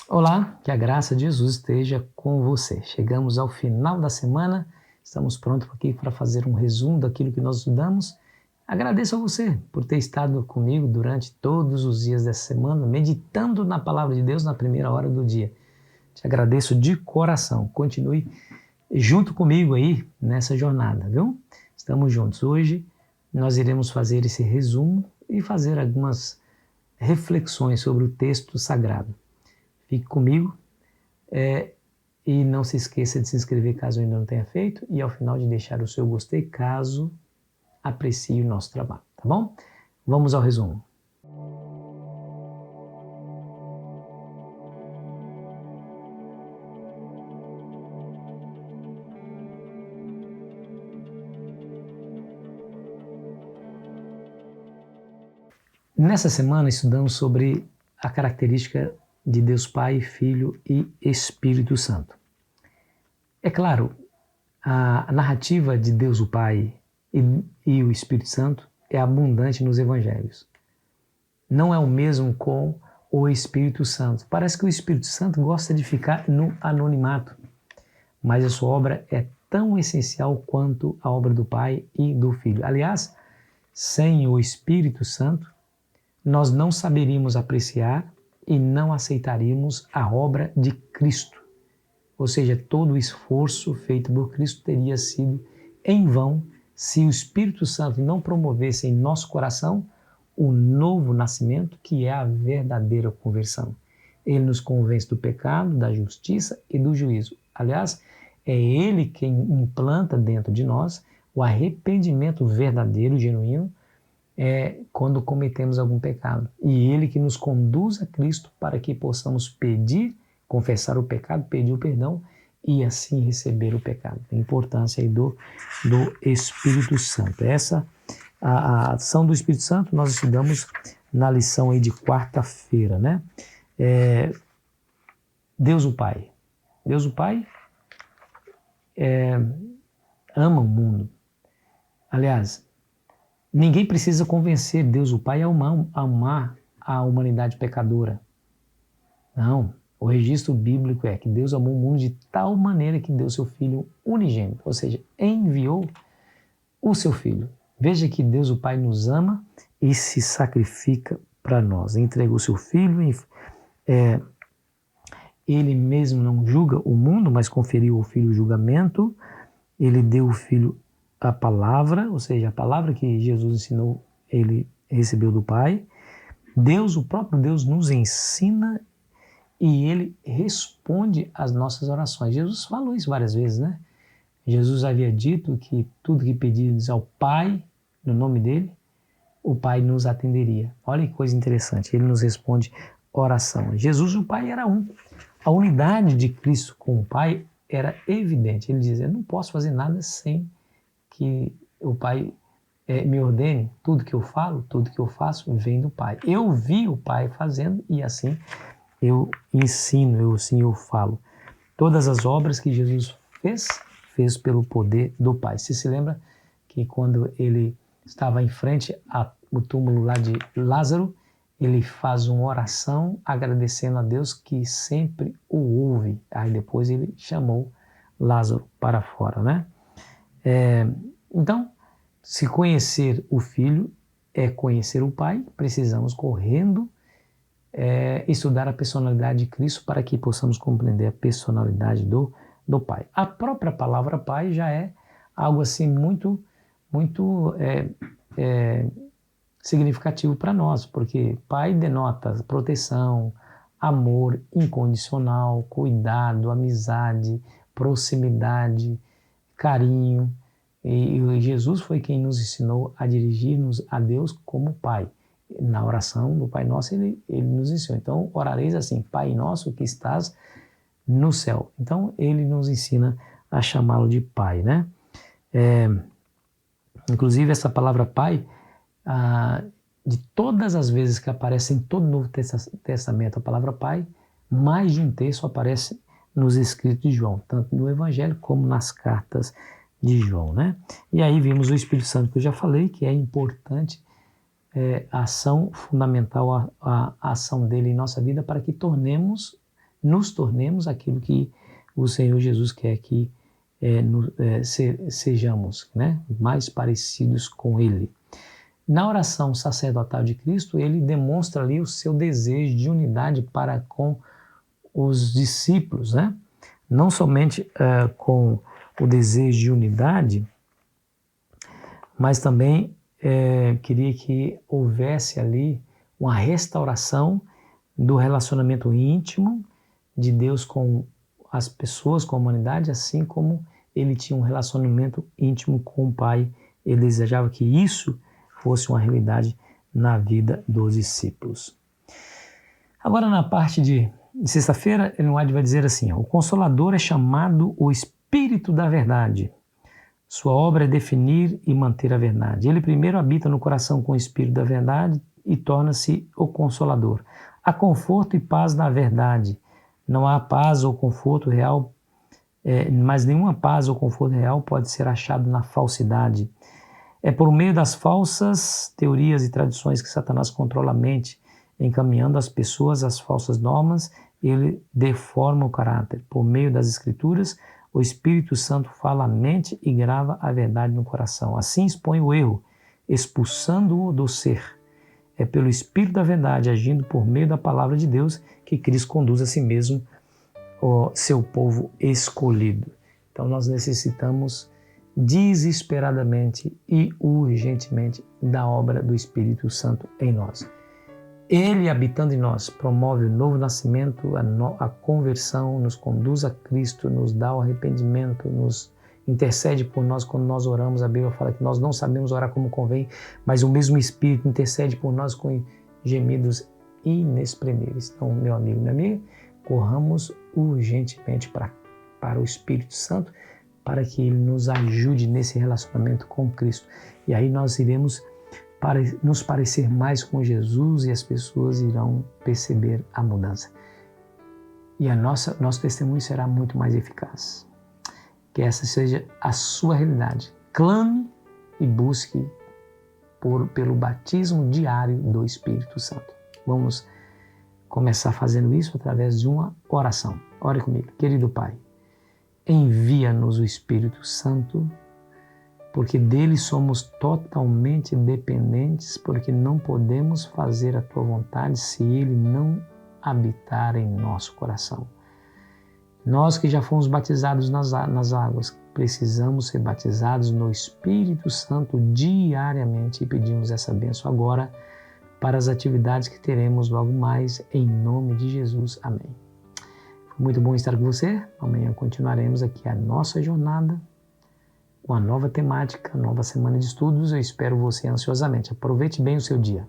Olá, que a graça de Jesus esteja com você. Chegamos ao final da semana, estamos prontos aqui para fazer um resumo daquilo que nós estudamos. Agradeço a você por ter estado comigo durante todos os dias dessa semana, meditando na palavra de Deus na primeira hora do dia. Te agradeço de coração. Continue junto comigo aí nessa jornada, viu? Estamos juntos. Hoje nós iremos fazer esse resumo e fazer algumas reflexões sobre o texto sagrado. Fique comigo e não se esqueça de se inscrever caso ainda não tenha feito e ao final de deixar o seu gostei caso aprecie o nosso trabalho, tá bom? Vamos ao resumo. Nessa semana estudamos sobre a característica de Deus Pai, Filho e Espírito Santo. É claro, a narrativa de Deus o Pai e o Espírito Santo é abundante nos evangelhos. Não é o mesmo com o Espírito Santo. Parece que o Espírito Santo gosta de ficar no anonimato, mas a sua obra é tão essencial quanto a obra do Pai e do Filho. Aliás, sem o Espírito Santo, nós não saberíamos apreciar e não aceitaríamos a obra de Cristo. Ou seja, todo o esforço feito por Cristo teria sido em vão se o Espírito Santo não promovesse em nosso coração o novo nascimento, que é a verdadeira conversão. Ele nos convence do pecado, da justiça e do juízo. Aliás, é Ele quem implanta dentro de nós o arrependimento verdadeiro, genuíno, quando cometemos algum pecado. E Ele que nos conduz a Cristo para que possamos pedir, confessar o pecado, pedir o perdão e assim receber o pecado. A importância aí do Espírito Santo. Essa, a ação do Espírito Santo, nós estudamos na lição aí de quarta-feira, né? Deus o Pai. Deus o Pai ama o mundo. Aliás, ninguém precisa convencer Deus o Pai a amar a humanidade pecadora. Não, o registro bíblico é que Deus amou o mundo de tal maneira que deu seu Filho unigênito, ou seja, enviou o seu Filho. Veja que Deus o Pai nos ama e se sacrifica para nós. Entregou seu Filho, Ele mesmo não julga o mundo, mas conferiu ao Filho o julgamento. Ele deu ao Filho a palavra, ou seja, a palavra que Jesus ensinou, ele recebeu do Pai. Deus, o próprio Deus, nos ensina e ele responde às nossas orações. Jesus falou isso várias vezes, né? Jesus havia dito que tudo que pedires ao Pai, no nome dele, o Pai nos atenderia. Olha que coisa interessante, ele nos responde oração. Jesus, o Pai, era um. A unidade de Cristo com o Pai era evidente. Ele dizia, eu não posso fazer nada sem que o Pai me ordene. Tudo que eu falo, tudo que eu faço vem do Pai. Eu vi o Pai fazendo e assim eu ensino, eu falo. Todas as obras que Jesus fez pelo poder do Pai. Você se lembra que quando ele estava em frente ao túmulo lá de Lázaro, ele faz uma oração agradecendo a Deus que sempre o ouve. Aí depois ele chamou Lázaro para fora, né? Então, se conhecer o Filho é conhecer o Pai, precisamos correndo estudar a personalidade de Cristo para que possamos compreender a personalidade do Pai. A própria palavra Pai já é algo assim muito significativo para nós, porque Pai denota proteção, amor incondicional, cuidado, amizade, proximidade, carinho. E Jesus foi quem nos ensinou a dirigir-nos a Deus como Pai. Na oração do Pai Nosso, ele nos ensinou. Então, orareis assim, Pai Nosso que estás no céu. Então, ele nos ensina a chamá-lo de Pai, né? Inclusive, essa palavra Pai, de todas as vezes que aparece em todo o Novo Testamento a palavra Pai, mais de um terço aparece nos escritos de João, tanto no Evangelho como nas cartas de João, né? E aí vimos o Espírito Santo, que eu já falei, que é importante, a ação fundamental, a ação dele em nossa vida para que tornemos nos tornemos aquilo que o Senhor Jesus quer que sejamos, né? Mais parecidos com Ele. Na oração sacerdotal de Cristo, ele demonstra ali o seu desejo de unidade para com os discípulos, né? Não somente com o desejo de unidade, mas também queria que houvesse ali uma restauração do relacionamento íntimo de Deus com as pessoas, com a humanidade, assim como ele tinha um relacionamento íntimo com o Pai. Ele desejava que isso fosse uma realidade na vida dos discípulos. Agora, na parte de sexta-feira, Ellen White vai dizer assim: o Consolador é chamado o Espírito da Verdade. Sua obra é definir e manter a verdade. Ele primeiro habita no coração com o Espírito da Verdade e torna-se o Consolador. Há conforto e paz na verdade. Não há paz ou conforto real, mas nenhuma paz ou conforto real pode ser achado na falsidade. É por meio das falsas teorias e tradições que Satanás controla a mente, encaminhando as pessoas às falsas normas. Ele deforma o caráter. Por meio das Escrituras, o Espírito Santo fala à mente e grava a verdade no coração. Assim expõe o erro, expulsando-o do ser. É pelo Espírito da Verdade, agindo por meio da palavra de Deus, que Cristo conduz a si mesmo o seu povo escolhido. Então nós necessitamos desesperadamente e urgentemente da obra do Espírito Santo em nós. Ele, habitando em nós, promove o novo nascimento, a conversão, nos conduz a Cristo, nos dá o arrependimento, nos intercede por nós quando nós oramos. A Bíblia fala que nós não sabemos orar como convém, mas o mesmo Espírito intercede por nós com gemidos inexprimíveis. Então, meu amigo, minha amiga, corramos urgentemente para o Espírito Santo, para que ele nos ajude nesse relacionamento com Cristo. E aí nós iremos nos parecer mais com Jesus e as pessoas irão perceber a mudança. E nosso testemunho será muito mais eficaz. Que essa seja a sua realidade. Clame e busque pelo batismo diário do Espírito Santo. Vamos começar fazendo isso através de uma oração. Ore comigo. Querido Pai, envia-nos o Espírito Santo, porque dele somos totalmente dependentes, porque não podemos fazer a tua vontade se ele não habitar em nosso coração. Nós que já fomos batizados nas águas, precisamos ser batizados no Espírito Santo diariamente e pedimos essa bênção agora para as atividades que teremos logo mais, em nome de Jesus. Amém. Foi muito bom estar com você. Amanhã continuaremos aqui a nossa jornada, uma nova temática, nova semana de estudos. Eu espero você ansiosamente. Aproveite bem o seu dia.